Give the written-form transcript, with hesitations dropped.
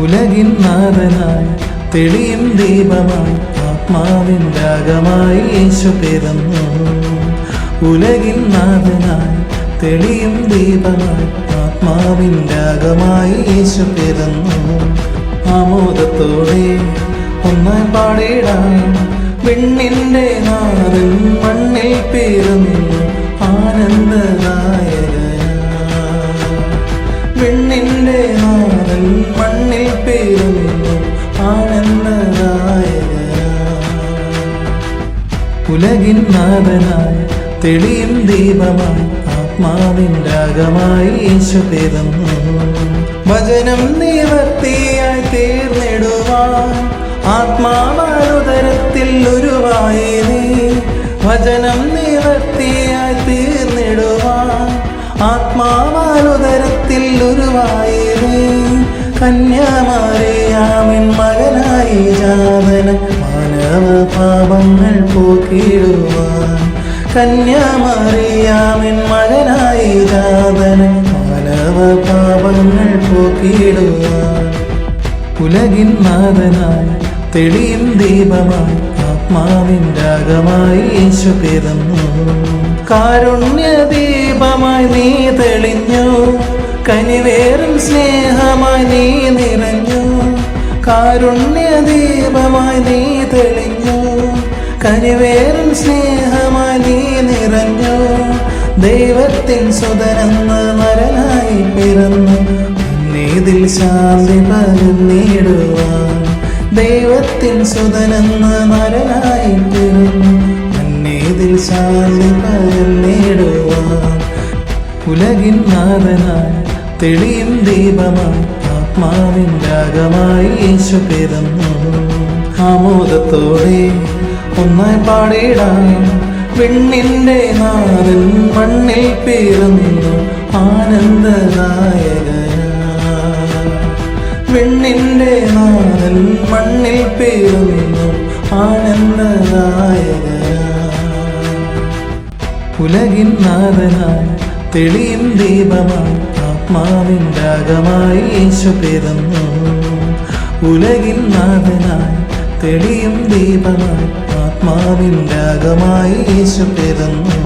ഉലകിൻ നാഥനായി തെളിയും ദീപമായി ആത്മാവിൻ രാഗമായി യേശു പിറന്നു. ഉലകിൻ നാഥനായി തെളിയും ദീപമായി ആത്മാവിൻ രാഗമായി യേശു പിറന്നു. ആമോദത്തോടെ ഒന്നായി പാടിടാം, വിണ്ണിന്റെ നാഥൻ മണ്ണിൽ പിറന്നു ആനന്ദദായകനായി. വിണ്ണിന്റെ നാഥൻ മണ്ണിൽ പിറന്നു ആനന്ദദായകനായി. ഉലകിൻ നാഥനായി തെളിയും ദീപമായി ആത്മാവിൻ രാഗമായി യേശു പിറന്നു. വചനം നിവർത്തിയായി തീർന്നിടുവാൻ ആത്മാവാനുദരത്തിൽ ഉരുവായി നീ. വചനം നിവർത്തിയായി തീർന്നിടുവാൻ ആത്മാവാനുദരത്തിൽ ഉരുവായി നീ. കന്യാമറിയാമിൻ മകനായി ജാതന മാനവ പാപങ്ങൾ പോക്കിടുവാൻ. കന്യാമറിയാമിൻ മകനായി ജാതന മാനവ പാപങ്ങൾ പോക്കിടുവാൻ. ഉലകിൻ നാഥനായി തെളിയും ദീപമായി ആത്മാവിൻ രാഗമായി യേശു പിറന്നു. കാരുണ്യ ദീപമായി നീ തെളിഞ്ഞു, കനിവേറും സ്നേഹമായി നീ നിറഞ്ഞു. കാരുണ്യ ദീപമായി നീ തെളിഞ്ഞു, കനിവേറും സ്നേഹമായി നീ നിറഞ്ഞു. ദൈവത്തിൻ സുതനെന്ന് നരനായി പിറന്നു, ഇതിൽ ശാന്തി പകർന്നിടുവാൻ. ദൈവത്തിൻ സുതനെന്ന് നരനായി പിറന്നു, ഇതിൽ ശാന്തി പകർന്നിടുവാൻ. ഉലകിൻ നാഥനായി തെളിയും ദീപമായി ആത്മാവിൻ രാഗമായി യേശു പിറന്നു. ആമോദത്തോടെ ഒന്നായി പാടിടാം, വിണ്ണിന്റെ നാഥൻ മണ്ണിൽ പിറന്നു ആനന്ദദായകനായി. വിണ്ണിന്റെ നാഥൻ മണ്ണിൽ പിറന്നു ആനന്ദദായകനായി. ഉലകിൻ നാഥനായി തെളിയും ദീപമായി ആത്മാവിൻ രാഗമായി യേശു പിറന്നു. ഉലകിൻ നാഥനായി തെളിയും ദീപമായി ആത്മാവിൻ രാഗമായി യേശു പിറന്നു.